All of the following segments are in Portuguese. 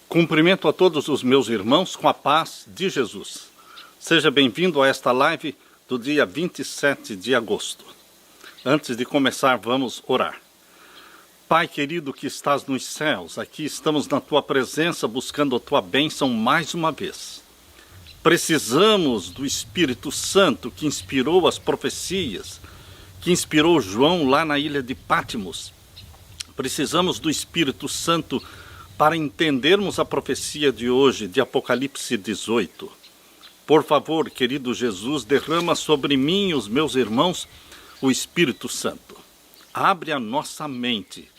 Cumprimento a todos os meus irmãos com a paz de Jesus. Seja bem-vindo a esta live do dia 27 de agosto. Antes de começar, vamos orar. Pai querido que estás nos céus, aqui estamos na Tua presença buscando a Tua bênção mais uma vez. Precisamos do Espírito Santo que inspirou as profecias, que inspirou João lá na ilha de Patmos. Precisamos do Espírito Santo para entendermos a profecia de hoje, de Apocalipse 18. Por favor, querido Jesus, derrama sobre mim e os meus irmãos o Espírito Santo. Abre a nossa mente,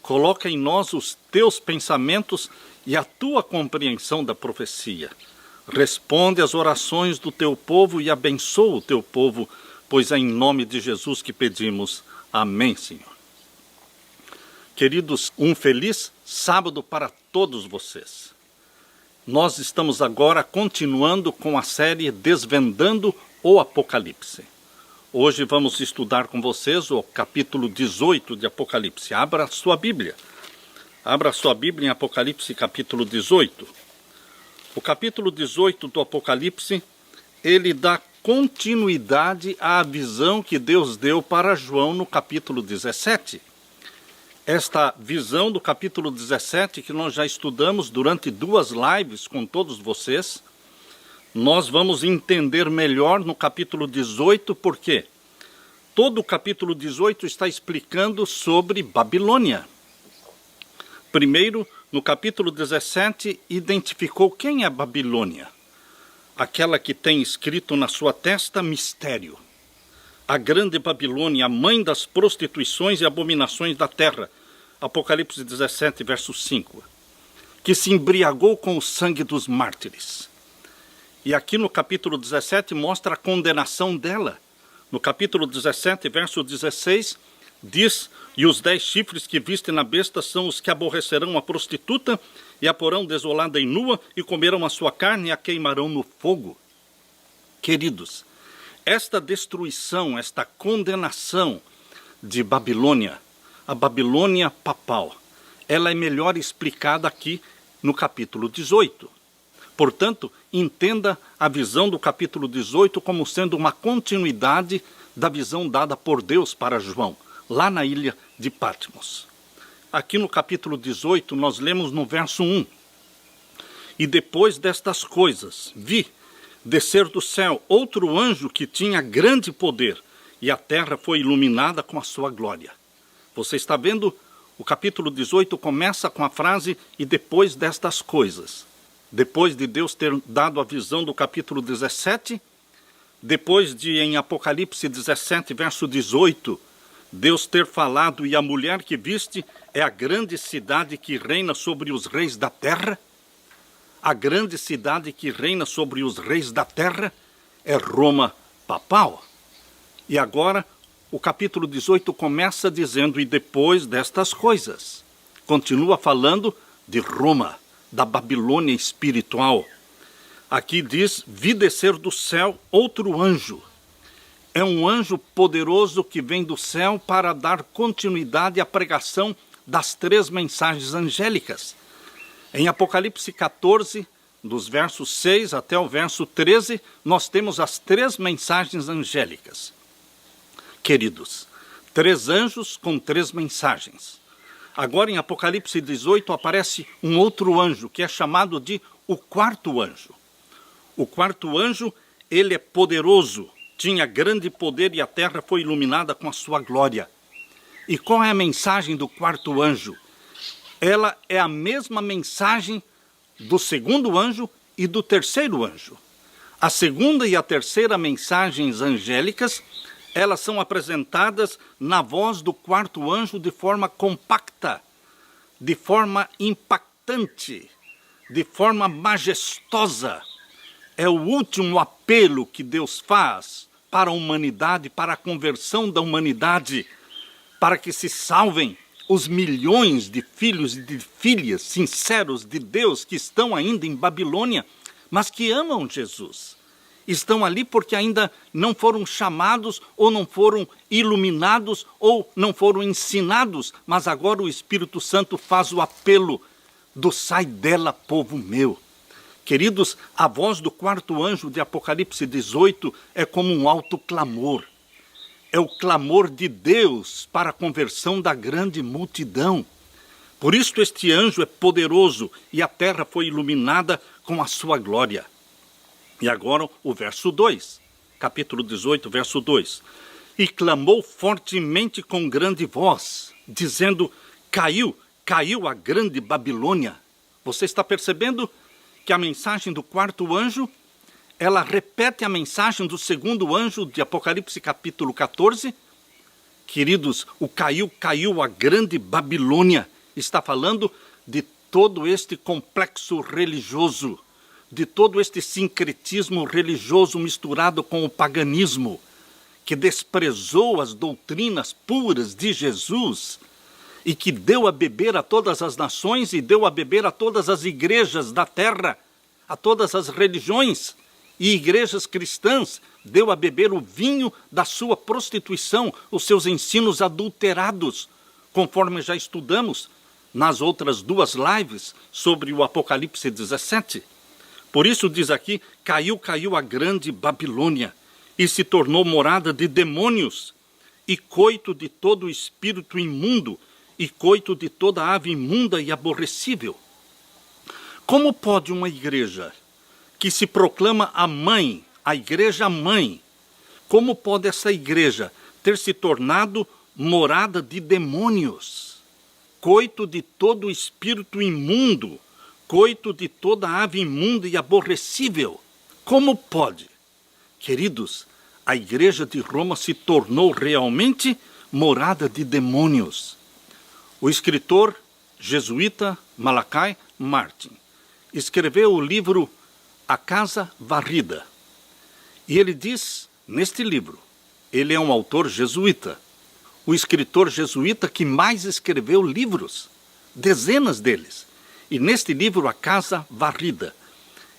coloca em nós os teus pensamentos e a tua compreensão da profecia. Responde às orações do teu povo e abençoa o teu povo, pois é em nome de Jesus que pedimos. Amém, Senhor. Queridos, um feliz sábado para todos vocês. Nós estamos agora continuando com a série Desvendando o Apocalipse. Hoje vamos estudar com vocês o capítulo 18 de Apocalipse. Abra a sua Bíblia. Abra a sua Bíblia em Apocalipse capítulo 18. O capítulo 18 do Apocalipse, ele dá continuidade à visão que Deus deu para João no capítulo 17. Esta visão do capítulo 17, que nós já estudamos durante 2 lives com todos vocês, nós vamos entender melhor no capítulo 18, porque todo o capítulo 18 está explicando sobre Babilônia. Primeiro, no capítulo 17, identificou quem é Babilônia. Aquela que tem escrito na sua testa mistério. A grande Babilônia, a mãe das prostituições e abominações da terra. Apocalipse 17, verso 5. Que se embriagou com o sangue dos mártires. E aqui no capítulo 17 mostra a condenação dela. No capítulo 17, verso 16, diz: E os 10 chifres que viste na besta são os que aborrecerão a prostituta e a porão desolada e nua, e comerão a sua carne e a queimarão no fogo. Queridos, esta destruição, esta condenação de Babilônia, a Babilônia papal, ela é melhor explicada aqui no capítulo 18. Portanto, entenda a visão do capítulo 18 como sendo uma continuidade da visão dada por Deus para João, lá na ilha de Patmos. Aqui no capítulo 18, nós lemos no verso 1. E depois destas coisas, vi descer do céu outro anjo que tinha grande poder, e a terra foi iluminada com a sua glória. Você está vendo? O capítulo 18 começa com a frase, e depois destas coisas. Depois de Deus ter dado a visão do capítulo 17, depois de em Apocalipse 17, verso 18, Deus ter falado, e a mulher que viste é a grande cidade que reina sobre os reis da terra. A grande cidade que reina sobre os reis da terra é Roma papal. E agora o capítulo 18 começa dizendo, e depois destas coisas. Continua falando de Roma, da Babilônia espiritual. Aqui diz, vi descer do céu outro anjo. É um anjo poderoso que vem do céu para dar continuidade à pregação das 3 mensagens angélicas. Em Apocalipse 14, dos versos 6 até o verso 13, nós temos as 3 mensagens angélicas. Queridos, 3 anjos com 3 mensagens. Agora em Apocalipse 18 aparece um outro anjo, que é chamado de o 4º anjo. O 4º anjo, ele é poderoso, tinha grande poder e a terra foi iluminada com a sua glória. E qual é a mensagem do 4º anjo? Ela é a mesma mensagem do 2º anjo e do 3º anjo. A 2ª e a 3ª mensagens angélicas, elas são apresentadas na voz do 4º anjo de forma compacta, de forma impactante, de forma majestosa. É o último apelo que Deus faz para a humanidade, para a conversão da humanidade, para que se salvem os milhões de filhos e de filhas sinceros de Deus que estão ainda em Babilônia, mas que amam Jesus. Estão ali porque ainda não foram chamados, ou não foram iluminados, ou não foram ensinados, mas agora o Espírito Santo faz o apelo do sai dela, povo meu. Queridos, a voz do quarto anjo de Apocalipse 18 é como um alto clamor. É o clamor de Deus para a conversão da grande multidão. Por isso este anjo é poderoso e a terra foi iluminada com a sua glória. E agora o verso 2, capítulo 18, verso 2. E clamou fortemente com grande voz, dizendo, caiu a grande Babilônia. Você está percebendo que a mensagem do quarto anjo, ela repete a mensagem do segundo anjo de Apocalipse capítulo 14? Queridos, o caiu a grande Babilônia. Está falando de todo este complexo religioso, de todo este sincretismo religioso misturado com o paganismo, que desprezou as doutrinas puras de Jesus e que deu a beber a todas as nações e deu a beber a todas as igrejas da terra, a todas as religiões e igrejas cristãs, deu a beber o vinho da sua prostituição, os seus ensinos adulterados, conforme já estudamos nas outras duas lives sobre o Apocalipse 17. Por isso diz aqui, caiu a grande Babilônia e se tornou morada de demônios e coito de todo espírito imundo e coito de toda ave imunda e aborrecível. Como pode uma igreja que se proclama a mãe, a igreja mãe, como pode essa igreja ter se tornado morada de demônios, coito de todo espírito imundo, coito de toda ave imunda e aborrecível? Como pode? Queridos, a igreja de Roma se tornou realmente morada de demônios. O escritor jesuíta Malachi Martin escreveu o livro A Casa Varrida. E ele diz, neste livro, ele é um autor jesuíta, o escritor jesuíta que mais escreveu livros, dezenas deles. E neste livro, A Casa Varrida,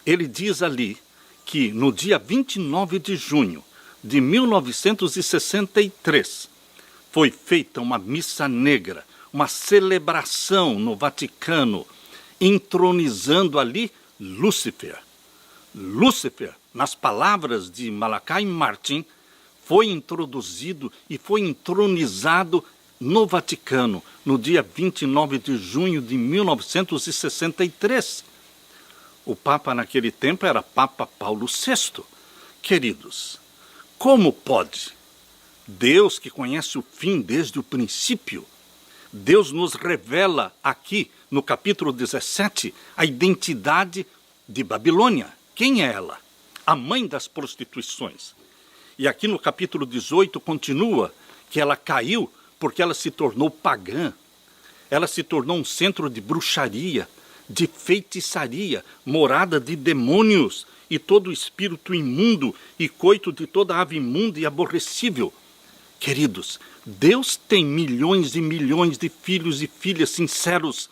ele diz ali que no dia 29 de junho de 1963 foi feita uma missa negra, uma celebração no Vaticano, entronizando ali Lúcifer. Lúcifer, nas palavras de Malachi Martin, foi introduzido e foi entronizado no Vaticano, no dia 29 de junho de 1963. O Papa naquele tempo era Papa Paulo VI. Queridos, como pode? Deus que conhece o fim desde o princípio, Deus nos revela aqui no capítulo 17 a identidade de Babilônia. Quem é ela? A mãe das prostituições. E aqui no capítulo 18 continua que ela caiu porque ela se tornou pagã. Ela se tornou um centro de bruxaria, de feitiçaria, morada de demônios e todo espírito imundo e coito de toda ave imunda e aborrecível. Queridos, Deus tem milhões e milhões de filhos e filhas sinceros,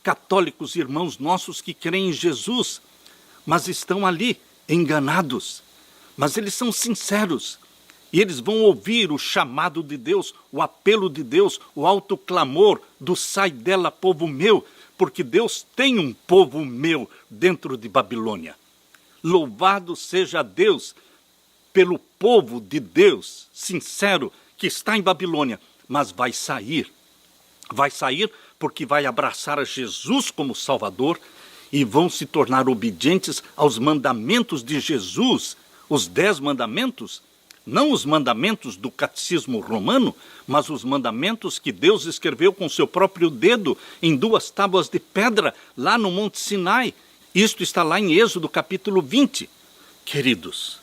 católicos, irmãos nossos que creem em Jesus, mas estão ali enganados. Mas eles são sinceros e eles vão ouvir o chamado de Deus, o apelo de Deus, o alto clamor do sai dela, povo meu, porque Deus tem um povo meu dentro de Babilônia. Louvado seja Deus pelo povo de Deus sincero que está em Babilônia, mas vai sair porque vai abraçar a Jesus como Salvador e vão se tornar obedientes aos mandamentos de Jesus, os 10 mandamentos, não os mandamentos do catecismo romano, mas os mandamentos que Deus escreveu com seu próprio dedo em 2 tábuas de pedra, lá no Monte Sinai. Isto está lá em Êxodo capítulo 20. Queridos,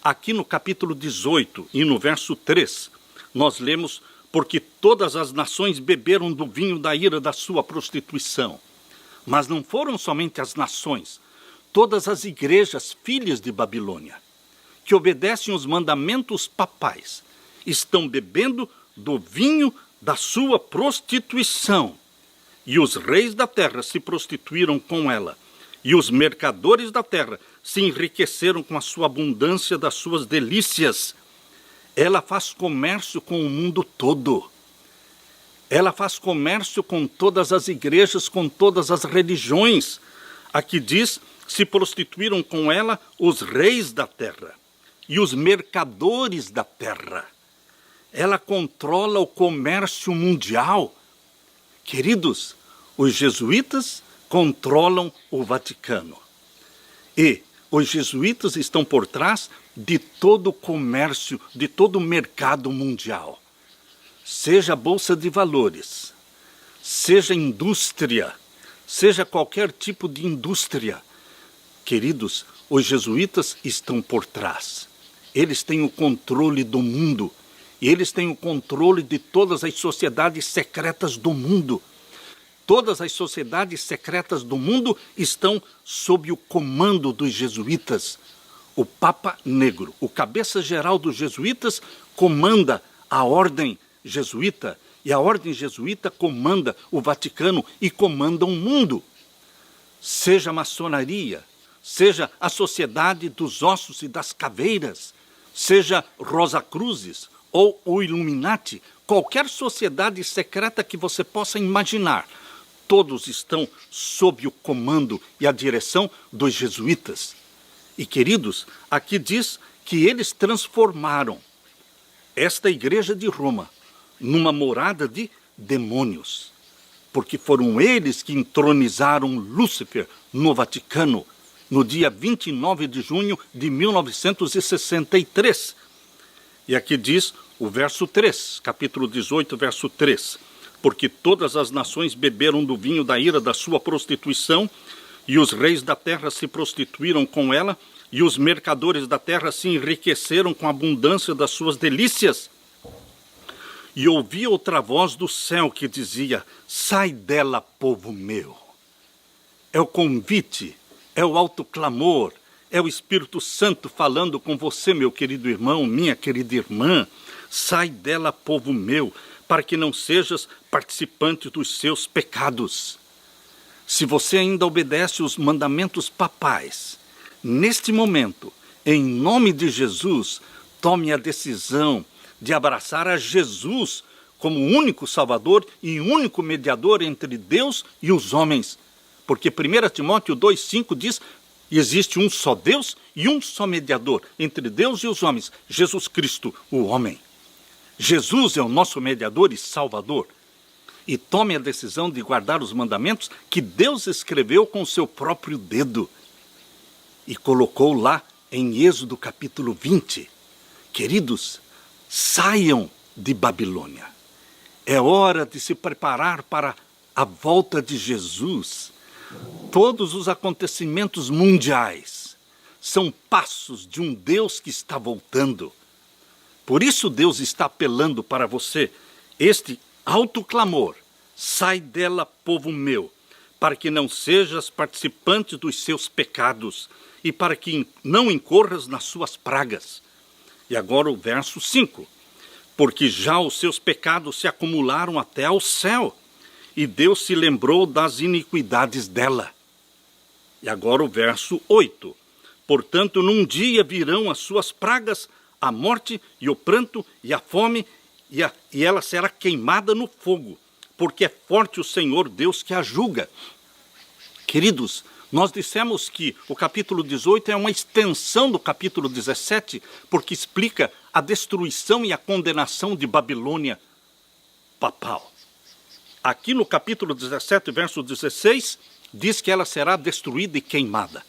aqui no capítulo 18 e no verso 3, nós lemos, porque todas as nações beberam do vinho da ira da sua prostituição. Mas não foram somente as nações, todas as igrejas filhas de Babilônia, que obedecem os mandamentos papais, estão bebendo do vinho da sua prostituição. E os reis da terra se prostituíram com ela, e os mercadores da terra se enriqueceram com a sua abundância das suas delícias. Ela faz comércio com o mundo todo. Ela faz comércio com todas as igrejas, com todas as religiões. Aqui diz, se prostituíram com ela os reis da terra e os mercadores da terra. Ela controla o comércio mundial. Queridos, os jesuítas controlam o Vaticano. E os jesuítas estão por trás de todo o comércio, de todo o mercado mundial. Seja a Bolsa de Valores, seja indústria, seja qualquer tipo de indústria. Queridos, os jesuítas estão por trás. Eles têm o controle do mundo. E eles têm o controle de todas as sociedades secretas do mundo. Todas as sociedades secretas do mundo estão sob o comando dos jesuítas. O Papa Negro, o cabeça geral dos jesuítas, comanda a ordem jesuíta. E a ordem jesuíta comanda o Vaticano e comanda o mundo. Seja a maçonaria, seja a Sociedade dos Ossos e das Caveiras, seja Rosa Cruzes ou o Illuminati, qualquer sociedade secreta que você possa imaginar, todos estão sob o comando e a direção dos jesuítas. E, queridos, aqui diz que eles transformaram esta igreja de Roma numa morada de demônios, porque foram eles que entronizaram Lúcifer no Vaticano, no dia 29 de junho de 1963. E aqui diz o verso 3, capítulo 18, verso 3. Porque todas as nações beberam do vinho da ira da sua prostituição, e os reis da terra se prostituíram com ela, e os mercadores da terra se enriqueceram com a abundância das suas delícias. E ouvi outra voz do céu que dizia: sai dela, povo meu. É o convite, é o alto clamor, é o Espírito Santo falando com você, meu querido irmão, minha querida irmã. Sai dela, povo meu, para que não sejas participante dos seus pecados. Se você ainda obedece os mandamentos papais, neste momento, em nome de Jesus, tome a decisão de abraçar a Jesus como o único Salvador e único mediador entre Deus e os homens. Porque 1 Timóteo 2,5 diz: existe um só Deus e um só mediador entre Deus e os homens, Jesus Cristo, o homem. Jesus é o nosso mediador e Salvador. E tome a decisão de guardar os mandamentos que Deus escreveu com o seu próprio dedo e colocou lá em Êxodo capítulo 20. Queridos, saiam de Babilônia. É hora de se preparar para a volta de Jesus. Todos os acontecimentos mundiais são passos de um Deus que está voltando. Por isso Deus está apelando para você este alto clamor: sai dela, povo meu, para que não sejas participante dos seus pecados e para que não incorras nas suas pragas. E agora o verso 5. Porque já os seus pecados se acumularam até ao céu, e Deus se lembrou das iniquidades dela. E agora o verso 8. Portanto, num dia virão as suas pragas, a morte e o pranto e a fome, e ela será queimada no fogo, porque é forte o Senhor Deus que a julga. Queridos, nós dissemos que o capítulo 18 é uma extensão do capítulo 17, porque explica a destruição e a condenação de Babilônia papal. Aqui no capítulo 17, verso 16, diz que ela será destruída e queimada.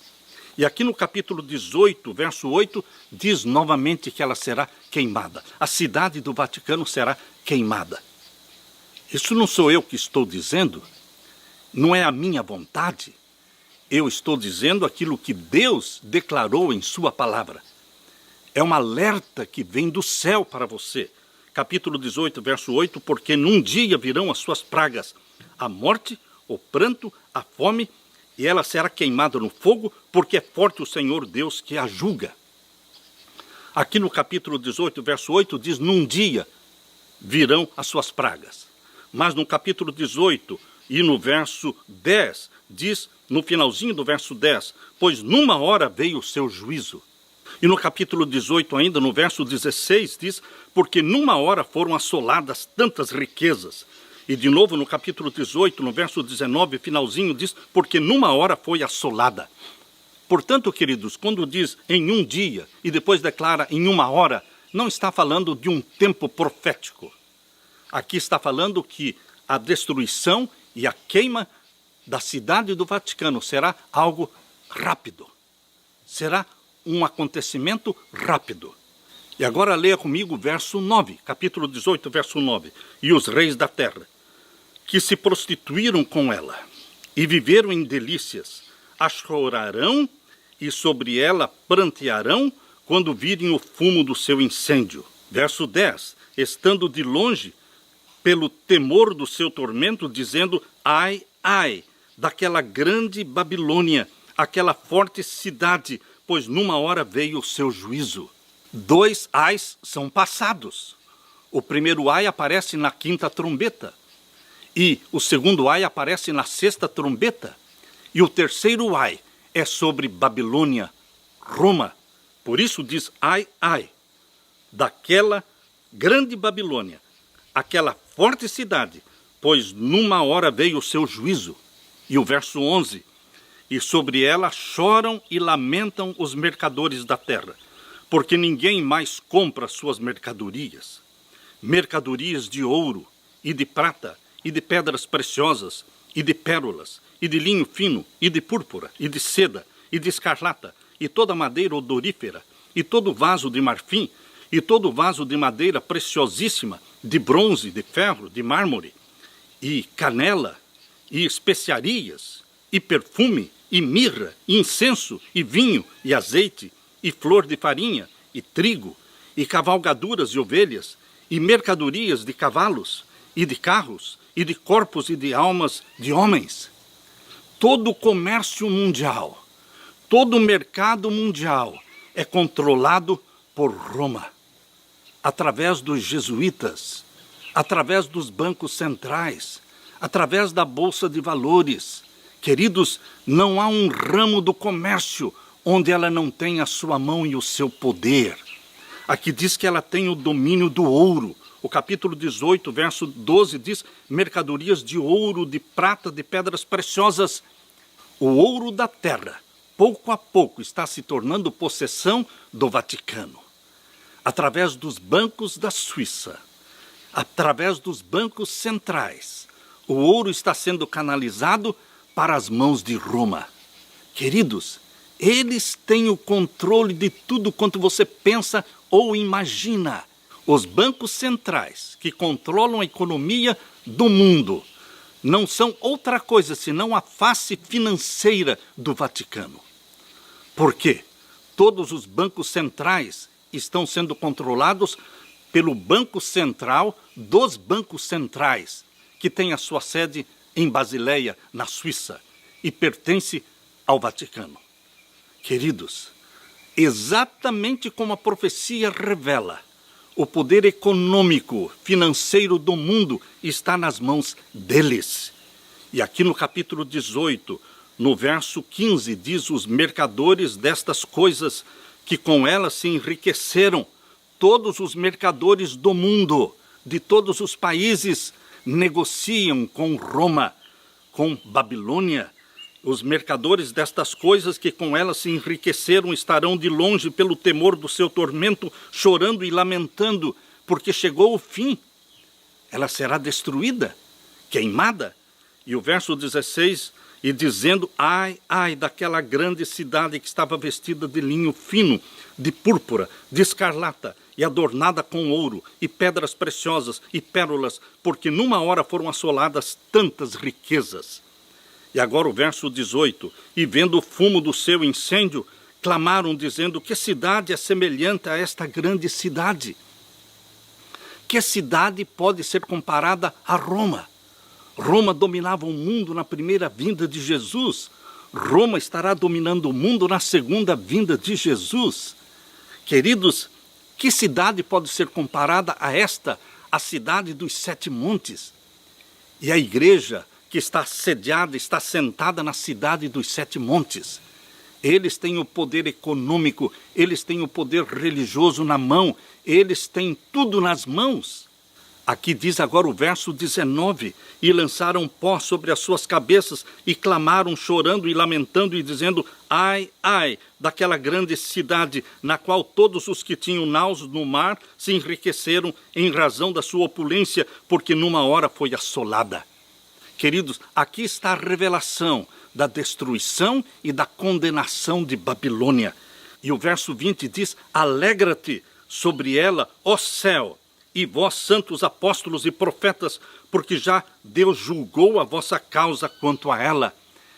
E aqui no capítulo 18, verso 8, diz novamente que ela será queimada. A cidade do Vaticano será queimada. Isso não sou eu que estou dizendo, não é a minha vontade. Eu estou dizendo aquilo que Deus declarou em sua palavra. É um alerta que vem do céu para você. Capítulo 18, verso 8, porque num dia virão as suas pragas, a morte, o pranto, a fome, e ela será queimada no fogo, porque é forte o Senhor Deus que a julga. Aqui no capítulo 18, verso 8, diz: num dia virão as suas pragas. Mas no capítulo 18 e no verso 10, diz, no finalzinho do verso 10, pois numa hora veio o seu juízo. E no capítulo 18 ainda, no verso 16, diz, porque numa hora foram assoladas tantas riquezas, E de novo no capítulo 18, no verso 19, finalzinho, diz, porque numa hora foi assolada. Portanto, queridos, quando diz em um dia e depois declara em uma hora, não está falando de um tempo profético. Aqui está falando que a destruição e a queima da cidade do Vaticano será algo rápido. Será um acontecimento rápido. E agora leia comigo o verso 9, capítulo 18, verso 9. E os reis da terra, que se prostituíram com ela e viveram em delícias, a chorarão e sobre ela prantearão quando virem o fumo do seu incêndio. Verso 10, estando de longe, pelo temor do seu tormento, dizendo, ai, ai, daquela grande Babilônia, aquela forte cidade, pois numa hora veio o seu juízo. 2 ais são passados. O primeiro ai aparece na 5ª trombeta, e o segundo ai aparece na 6ª trombeta, e o terceiro ai é sobre Babilônia, Roma. Por isso diz ai, ai, daquela grande Babilônia, aquela forte cidade, pois numa hora veio o seu juízo. E o verso 11, e sobre ela choram e lamentam os mercadores da terra, porque ninguém mais compra suas mercadorias, mercadorias de ouro e de prata e de pedras preciosas e de pérolas e de linho fino e de púrpura e de seda e de escarlata e toda madeira odorífera e todo vaso de marfim e todo vaso de madeira preciosíssima, de bronze, de ferro, de mármore e canela e especiarias e perfume e mirra e incenso e vinho e azeite e flor de farinha e trigo e cavalgaduras de ovelhas e mercadorias de cavalos e de carros e de corpos e de almas de homens. Todo o comércio mundial, todo o mercado mundial é controlado por Roma, através dos jesuítas, através dos bancos centrais, através da Bolsa de Valores. Queridos, não há um ramo do comércio onde ela não tem a sua mão e o seu poder. Aqui diz que ela tem o domínio do ouro. O capítulo 18, verso 12 diz, mercadorias de ouro, de prata, de pedras preciosas. O ouro da terra, pouco a pouco, está se tornando possessão do Vaticano. Através dos bancos da Suíça, através dos bancos centrais, o ouro está sendo canalizado para as mãos de Roma. Queridos, eles têm o controle de tudo quanto você pensa ou imagina. Os bancos centrais que controlam a economia do mundo não são outra coisa senão a face financeira do Vaticano. Por quê? Todos os bancos centrais estão sendo controlados pelo Banco Central dos bancos centrais, que tem a sua sede em Basileia, na Suíça, e pertence ao Vaticano. Queridos, exatamente como a profecia revela, o poder econômico, financeiro do mundo está nas mãos deles. E aqui no capítulo 18, no verso 15, diz os mercadores destas coisas, que com elas se enriqueceram. Todos os mercadores do mundo, de todos os países, negociam com Roma, com Babilônia. Os mercadores destas coisas que com elas se enriqueceram estarão de longe pelo temor do seu tormento, chorando e lamentando, porque chegou o fim. Ela será destruída, queimada. E o verso 16, e dizendo, ai, ai, daquela grande cidade que estava vestida de linho fino, de púrpura, de escarlata, e adornada com ouro, e pedras preciosas, e pérolas, porque numa hora foram assoladas tantas riquezas. E agora o verso 18, e vendo o fumo do seu incêndio, clamaram dizendo, que cidade é semelhante a esta grande cidade? Que cidade pode ser comparada a Roma? Roma dominava o mundo na primeira vinda de Jesus. Roma estará dominando o mundo na segunda vinda de Jesus. Queridos, que cidade pode ser comparada a esta, a cidade dos 7 montes? E a igreja que está sediada, está sentada na cidade dos 7 montes. Eles têm o poder econômico, eles têm o poder religioso na mão, eles têm tudo nas mãos. Aqui diz agora o verso 19, e lançaram pó sobre as suas cabeças, e clamaram chorando e lamentando e dizendo, ai, ai, daquela grande cidade, na qual todos os que tinham naus no mar se enriqueceram em razão da sua opulência, porque numa hora foi assolada. Queridos, aqui está a revelação da destruição e da condenação de Babilônia. E o verso 20 diz, alegra-te sobre ela, ó céu, e vós, santos apóstolos e profetas, porque já Deus julgou a vossa causa quanto a ela.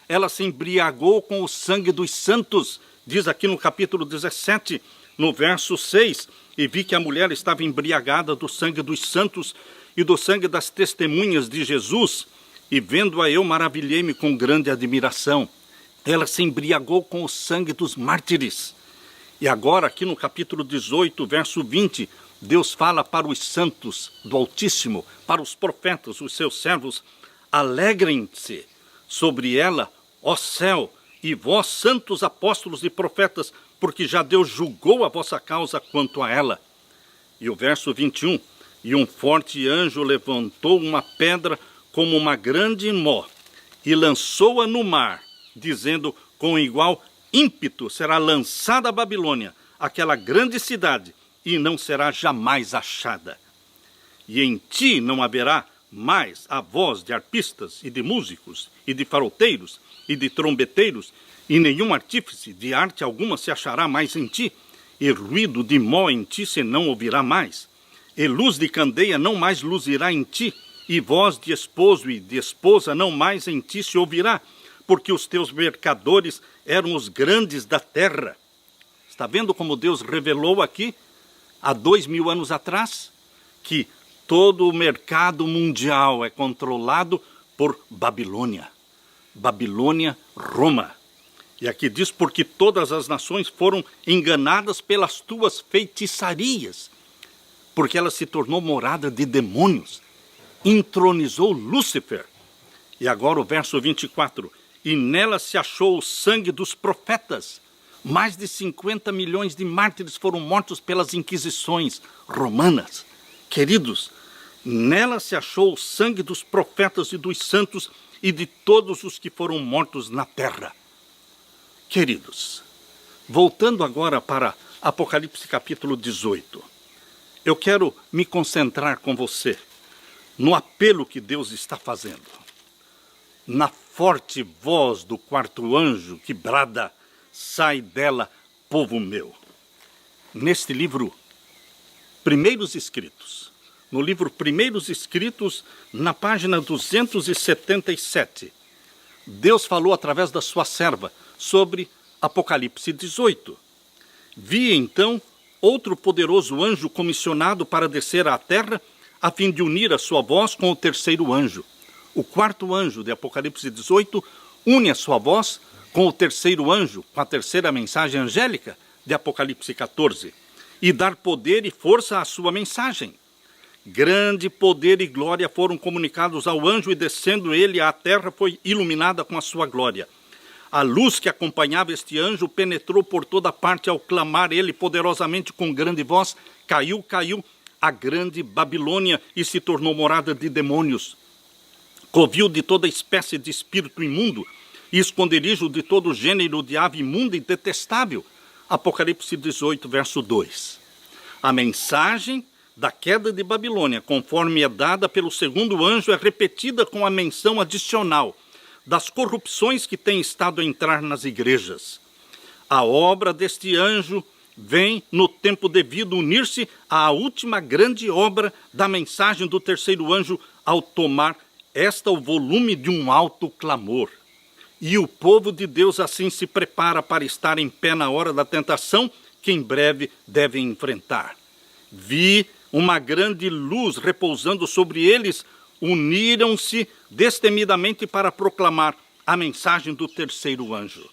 Ela se embriagou com o sangue dos santos, diz aqui no capítulo 17, no verso 6, e vi que a mulher estava embriagada do sangue dos santos e do sangue das testemunhas de Jesus, e vendo-a eu maravilhei-me com grande admiração. Ela se embriagou com o sangue dos mártires. E agora aqui no capítulo 18, verso 20, Deus fala para os santos do Altíssimo, para os profetas, os seus servos, alegrem-se sobre ela, ó céu, e vós, santos apóstolos e profetas, porque já Deus julgou a vossa causa quanto a ela. E o verso 21, e um forte anjo levantou uma pedra como uma grande mó, e lançou-a no mar, dizendo, com igual ímpeto será lançada a Babilônia, aquela grande cidade, e não será jamais achada. E em ti não haverá mais a voz de arpistas e de músicos, e de farolteiros, e de trombeteiros, e nenhum artífice de arte alguma se achará mais em ti, e ruído de mó em ti se não ouvirá mais, e luz de candeia não mais luzirá em ti, e voz de esposo e de esposa não mais em ti se ouvirá, porque os teus mercadores eram os grandes da terra. Está vendo como Deus revelou aqui, há 2000 anos atrás, que todo o mercado mundial é controlado por Babilônia. Babilônia, Roma. E aqui diz, porque todas as nações foram enganadas pelas tuas feitiçarias, porque ela se tornou morada de demônios, entronizou Lúcifer. E agora o verso 24, e nela se achou o sangue dos profetas. Mais de 50 milhões de mártires foram mortos pelas inquisições romanas. Queridos, nela se achou o sangue dos profetas e dos santos e de todos os que foram mortos na terra. Queridos, voltando agora para Apocalipse capítulo 18, eu quero me concentrar com você no apelo que Deus está fazendo, na forte voz do quarto anjo que brada, sai dela, povo meu. Neste livro, Primeiros Escritos, no livro Primeiros Escritos, na página 277, Deus falou através da sua serva sobre Apocalipse 18. Vi então outro poderoso anjo comissionado para descer à terra, a fim de unir a sua voz com o terceiro anjo. O quarto anjo de Apocalipse 18 une a sua voz com o terceiro anjo, com a terceira mensagem angélica de Apocalipse 14, e dar poder e força à sua mensagem. Grande poder e glória foram comunicados ao anjo, e descendo ele à terra foi iluminada com a sua glória. A luz que acompanhava este anjo penetrou por toda parte, ao clamar ele poderosamente com grande voz, caiu, caiu a grande Babilônia, e se tornou morada de demônios, covil de toda espécie de espírito imundo, e esconderijo de todo gênero de ave imunda e detestável. Apocalipse 18, verso 2. A mensagem da queda de Babilônia, conforme é dada pelo segundo anjo, é repetida com a menção adicional das corrupções que têm estado a entrar nas igrejas. A obra deste anjo vem, no tempo devido, unir-se à última grande obra da mensagem do terceiro anjo, ao tomar o volume de um alto clamor. E o povo de Deus assim se prepara para estar em pé na hora da tentação que em breve devem enfrentar. Vi uma grande luz repousando sobre eles, uniram-se destemidamente para proclamar a mensagem do terceiro anjo.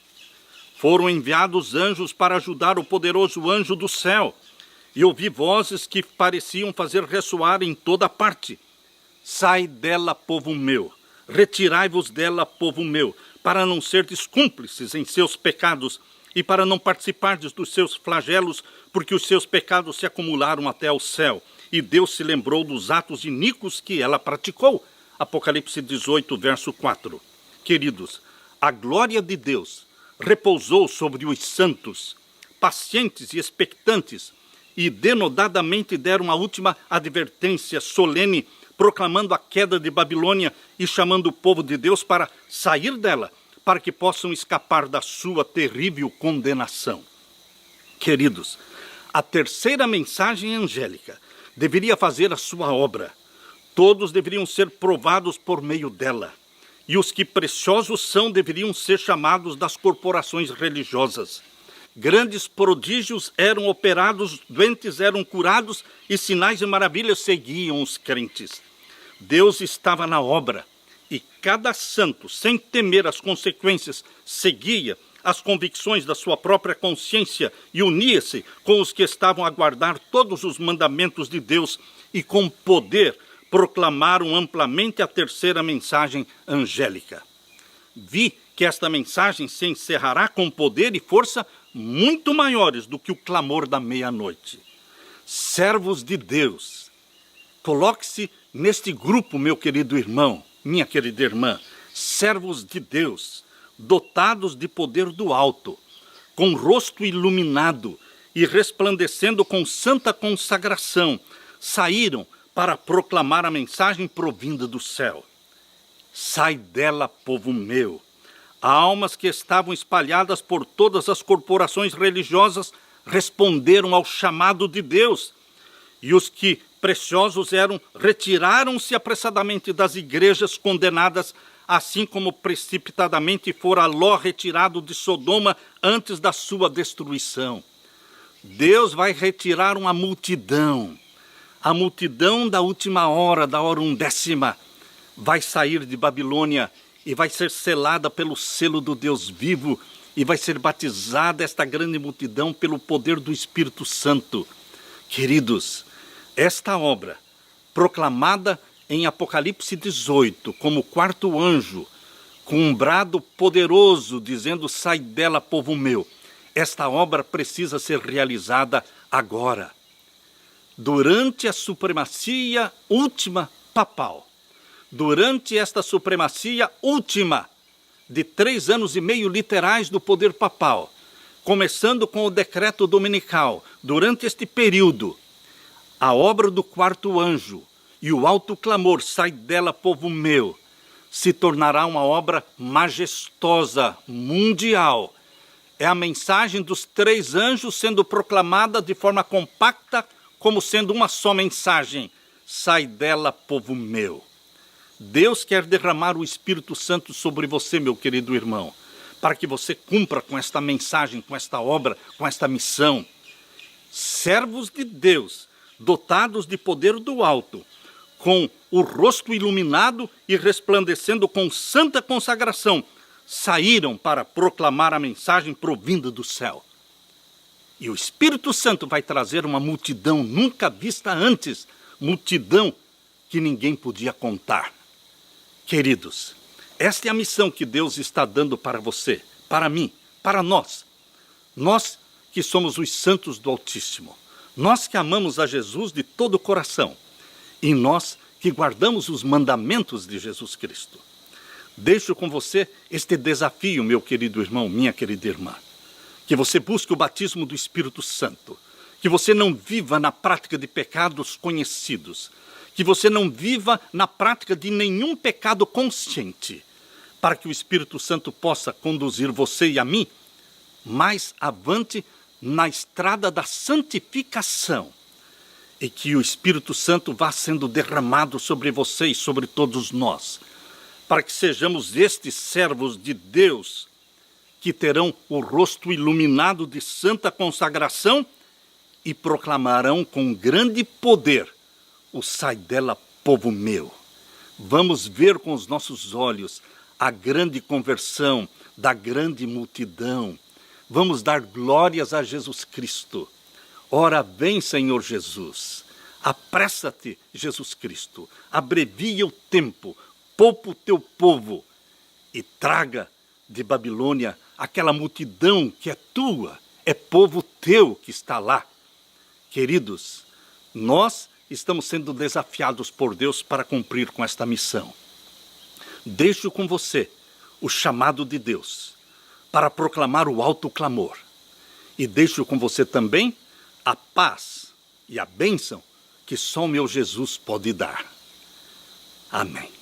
Foram enviados anjos para ajudar o poderoso anjo do céu, e ouvi vozes que pareciam fazer ressoar em toda parte. Sai dela, povo meu, retirai-vos dela, povo meu, para não serdes cúmplices em seus pecados e para não participardes dos seus flagelos, porque os seus pecados se acumularam até ao céu. e Deus se lembrou dos atos iníquos que ela praticou. Apocalipse 18, verso 4. Queridos, a glória de Deus repousou sobre os santos, pacientes e expectantes, e denodadamente deram a última advertência solene, proclamando a queda de Babilônia e chamando o povo de Deus para sair dela, para que possam escapar da sua terrível condenação. Queridos, a terceira mensagem angélica deveria fazer a sua obra. Todos deveriam ser provados por meio dela. E os que preciosos são deveriam ser chamados das corporações religiosas. Grandes prodígios eram operados, doentes eram curados e sinais e maravilhas seguiam os crentes. Deus estava na obra e cada santo, sem temer as consequências, seguia as convicções da sua própria consciência e unia-se com os que estavam a guardar todos os mandamentos de Deus e com poder proclamaram amplamente a terceira mensagem angélica. Vi que esta mensagem se encerrará com poder e força muito maiores do que o clamor da meia-noite. Servos de Deus, coloque-se neste grupo, meu querido irmão, minha querida irmã, servos de Deus, dotados de poder do alto, com rosto iluminado e resplandecendo com santa consagração, saíram para proclamar a mensagem provinda do céu. Sai dela, povo meu. Almas que estavam espalhadas por todas as corporações religiosas responderam ao chamado de Deus, e os que preciosos eram retiraram-se apressadamente das igrejas condenadas, assim como precipitadamente fora Ló retirado de Sodoma antes da sua destruição. Deus vai retirar uma multidão. A multidão da última hora, da hora undécima, vai sair de Babilônia e vai ser selada pelo selo do Deus vivo e vai ser batizada esta grande multidão pelo poder do Espírito Santo. Queridos, esta obra, proclamada em Apocalipse 18, como quarto anjo, com um brado poderoso, dizendo, sai dela, povo meu, esta obra precisa ser realizada agora. Durante a supremacia última papal, durante esta supremacia última de 3 anos e meio literais do poder papal, começando com o decreto dominical, durante este período, a obra do quarto anjo e o alto clamor, sai dela, povo meu, se tornará uma obra majestosa, mundial. É a mensagem dos 3 anjos sendo proclamada de forma compacta, como sendo uma só mensagem, sai dela, povo meu. Deus quer derramar o Espírito Santo sobre você, meu querido irmão, para que você cumpra com esta mensagem, com esta obra, com esta missão. Servos de Deus, dotados de poder do alto, com o rosto iluminado e resplandecendo com santa consagração, saíram para proclamar a mensagem provinda do céu. E o Espírito Santo vai trazer uma multidão nunca vista antes, multidão que ninguém podia contar. Queridos, esta é a missão que Deus está dando para você, para mim, para nós. Nós que somos os santos do Altíssimo. Nós que amamos a Jesus de todo o coração. E nós que guardamos os mandamentos de Jesus Cristo. Deixo com você este desafio, meu querido irmão, minha querida irmã. Que você busque o batismo do Espírito Santo. Que você não viva na prática de pecados conhecidos. Que você não viva na prática de nenhum pecado consciente. Para que o Espírito Santo possa conduzir você e a mim mais avante na estrada da santificação. E que o Espírito Santo vá sendo derramado sobre você e sobre todos nós. Para que sejamos estes servos de Deus que terão o rosto iluminado de santa consagração e proclamarão com grande poder o sai dela, povo meu. Vamos ver com os nossos olhos a grande conversão da grande multidão. Vamos dar glórias a Jesus Cristo. Ora vem, Senhor Jesus. Apressa-te, Jesus Cristo. Abrevia o tempo, poupa o teu povo e traga de Babilônia aquela multidão que é tua, é povo teu que está lá. Queridos, nós estamos sendo desafiados por Deus para cumprir com esta missão. Deixo com você o chamado de Deus para proclamar o alto clamor. E deixo com você também a paz e a bênção que só o meu Jesus pode dar. Amém.